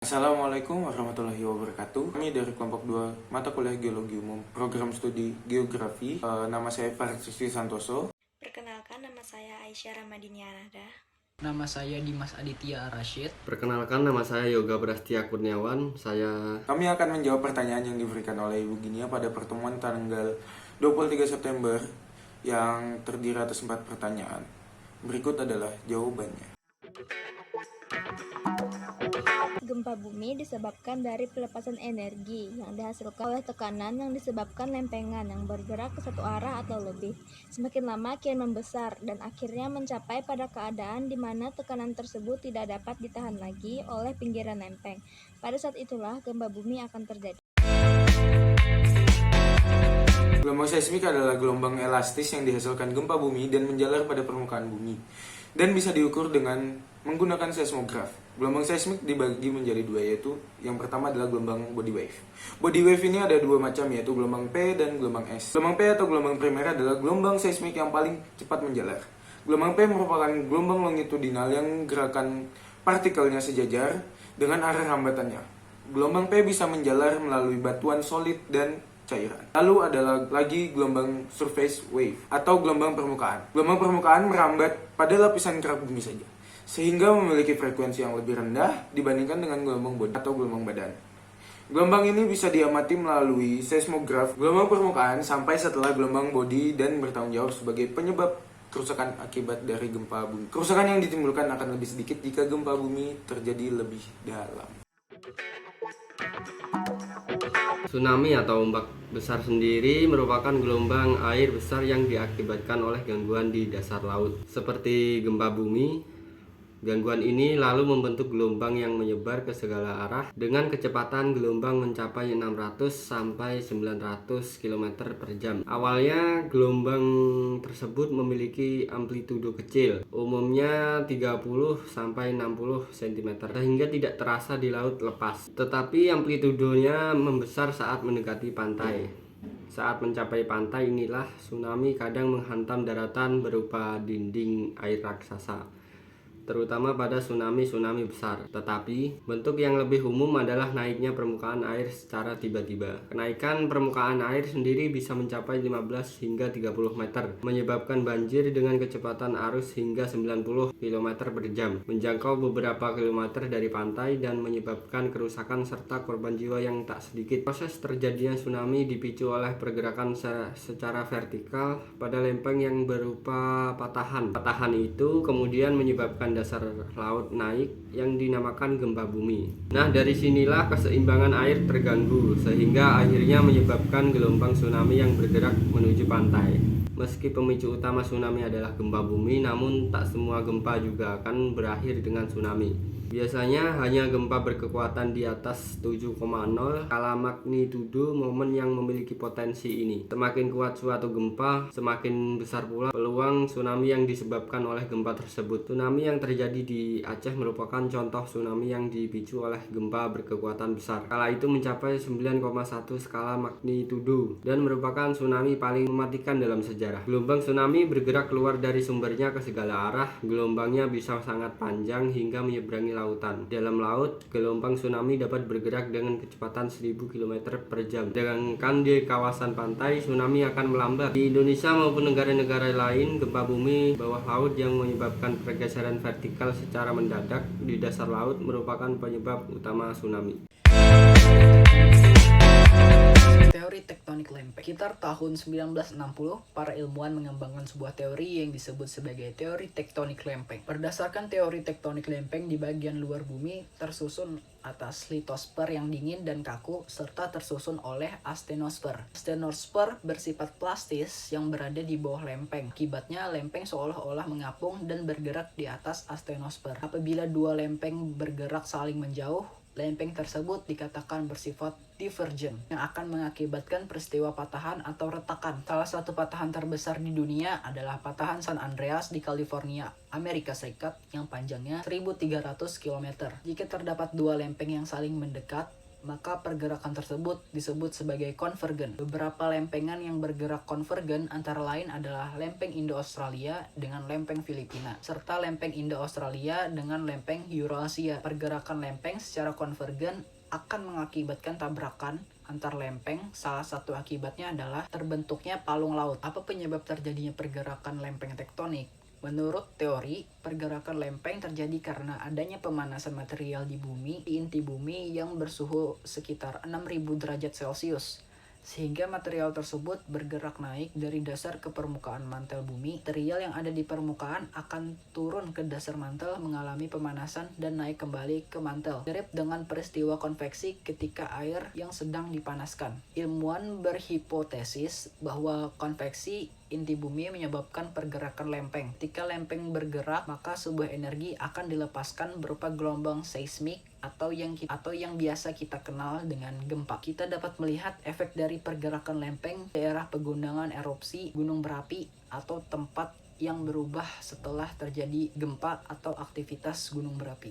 Assalamualaikum warahmatullahi wabarakatuh. Kami dari kelompok 2 mata kuliah Geologi Umum, program studi Geografi. Nama saya Farid Siswi Santoso. Perkenalkan, nama saya Aisyah Ramadinianada. Nama saya Dimas Aditya Rashid. Perkenalkan, nama saya Yoga Prastia Kurniawan. Kami akan menjawab pertanyaan yang diberikan oleh Ibu Ginia pada pertemuan tanggal 23 September yang terdiri atas 4 pertanyaan. Berikut adalah jawabannya. Gempa bumi disebabkan dari pelepasan energi yang dihasilkan oleh tekanan yang disebabkan lempengan yang bergerak ke satu arah atau lebih. Semakin lama kian membesar dan akhirnya mencapai pada keadaan di mana tekanan tersebut tidak dapat ditahan lagi oleh pinggiran lempeng. Pada saat itulah gempa bumi akan terjadi. Gelombang seismik adalah gelombang elastis yang dihasilkan gempa bumi dan menjalar pada permukaan bumi dan bisa diukur dengan menggunakan seismograf. Gelombang seismik dibagi menjadi dua, yaitu yang pertama adalah gelombang body wave. Body wave ini ada dua macam, yaitu gelombang P dan gelombang S. Gelombang P atau gelombang primer adalah gelombang seismik yang paling cepat menjalar. Gelombang P merupakan gelombang longitudinal yang gerakan partikelnya sejajar dengan arah hambatannya. Gelombang P bisa menjalar melalui batuan solid dan cairan. Lalu adalah lagi gelombang surface wave atau gelombang permukaan. Gelombang permukaan merambat pada lapisan kerak bumi saja, sehingga memiliki frekuensi yang lebih rendah dibandingkan dengan gelombang body atau gelombang badan. Gelombang ini bisa diamati melalui seismograf gelombang permukaan sampai setelah gelombang body dan bertanggung jawab sebagai penyebab kerusakan akibat dari gempa bumi. Kerusakan yang ditimbulkan akan lebih sedikit jika gempa bumi terjadi lebih dalam. Tsunami atau ombak besar sendiri merupakan gelombang air besar yang diakibatkan oleh gangguan di dasar laut. Seperti gempa bumi, gangguan ini lalu membentuk gelombang yang menyebar ke segala arah dengan kecepatan gelombang mencapai 600 sampai 900 km per jam. Awalnya gelombang tersebut memiliki amplitudo kecil, umumnya 30 sampai 60 cm, sehingga tidak terasa di laut lepas. Tetapi amplitudonya membesar saat mendekati pantai. Saat mencapai pantai inilah tsunami kadang menghantam daratan berupa dinding air raksasa, terutama pada tsunami besar. Tetapi bentuk yang lebih umum adalah naiknya permukaan air secara tiba-tiba. Kenaikan permukaan air sendiri bisa mencapai 15 hingga 30 meter, menyebabkan banjir dengan kecepatan arus hingga 90 km per jam, menjangkau beberapa kilometer dari pantai dan menyebabkan kerusakan serta korban jiwa yang tak sedikit. Proses terjadinya tsunami dipicu oleh pergerakan secara vertikal pada lempeng yang berupa patahan. Patahan itu kemudian menyebabkan dasar laut naik yang dinamakan gempa bumi. Nah, dari sinilah keseimbangan air terganggu sehingga akhirnya menyebabkan gelombang tsunami yang bergerak menuju pantai. Meski pemicu utama tsunami adalah gempa bumi, namun tak semua gempa juga akan berakhir dengan tsunami. Biasanya hanya gempa berkekuatan di atas 7,0 skala magnitudo momen yang memiliki potensi ini. Semakin kuat suatu gempa, semakin besar pula peluang tsunami yang disebabkan oleh gempa tersebut. Tsunami yang terjadi di Aceh merupakan contoh tsunami yang dipicu oleh gempa berkekuatan besar. Skala itu mencapai 9,1 skala magnitudo dan merupakan tsunami paling mematikan dalam sejarah. Gelombang tsunami bergerak keluar dari sumbernya ke segala arah. Gelombangnya bisa sangat panjang hingga menyeberangi lautan. Dalam laut, gelombang tsunami dapat bergerak dengan kecepatan 1000 km per jam. Sedangkan di kawasan pantai, tsunami akan melambat. Di Indonesia maupun negara-negara lain, gempa bumi bawah laut yang menyebabkan pergeseran vertikal secara mendadak di dasar laut merupakan penyebab utama tsunami. Teori tektonik lempeng. Sekitar tahun 1960, para ilmuwan mengembangkan sebuah teori yang disebut sebagai teori tektonik lempeng. Berdasarkan teori tektonik lempeng, di bagian luar bumi tersusun atas litosfer yang dingin dan kaku serta tersusun oleh astenosfer. Astenosfer bersifat plastis yang berada di bawah lempeng. Akibatnya lempeng seolah-olah mengapung dan bergerak di atas astenosfer. Apabila dua lempeng bergerak saling menjauh, lempeng tersebut dikatakan bersifat divergen yang akan mengakibatkan peristiwa patahan atau retakan. Salah satu patahan terbesar di dunia adalah patahan San Andreas di California, Amerika Serikat yang panjangnya 1.300 km. Jika terdapat dua lempeng yang saling mendekat, maka pergerakan tersebut disebut sebagai konvergen. Beberapa lempengan yang bergerak konvergen antara lain adalah lempeng Indo-Australia dengan lempeng Filipina, serta lempeng Indo-Australia dengan lempeng Eurasia. Pergerakan lempeng secara konvergen akan mengakibatkan tabrakan antar lempeng. Salah satu akibatnya adalah terbentuknya palung laut. Apa penyebab terjadinya pergerakan lempeng tektonik? Menurut teori, pergerakan lempeng terjadi karena adanya pemanasan material di bumi, di inti bumi yang bersuhu sekitar 6000 derajat Celcius. Sehingga material tersebut bergerak naik dari dasar ke permukaan mantel bumi. Material yang ada di permukaan akan turun ke dasar mantel, mengalami pemanasan dan naik kembali ke mantel. Mirip dengan peristiwa konveksi ketika air yang sedang dipanaskan. Ilmuwan berhipotesis bahwa konveksi inti bumi menyebabkan pergerakan lempeng. Ketika lempeng bergerak, maka sebuah energi akan dilepaskan berupa gelombang seismik atau yang biasa kita kenal dengan gempa. Kita dapat melihat efek dari pergerakan lempeng daerah pegunungan, erupsi, gunung berapi, atau tempat yang berubah setelah terjadi gempa atau aktivitas gunung berapi.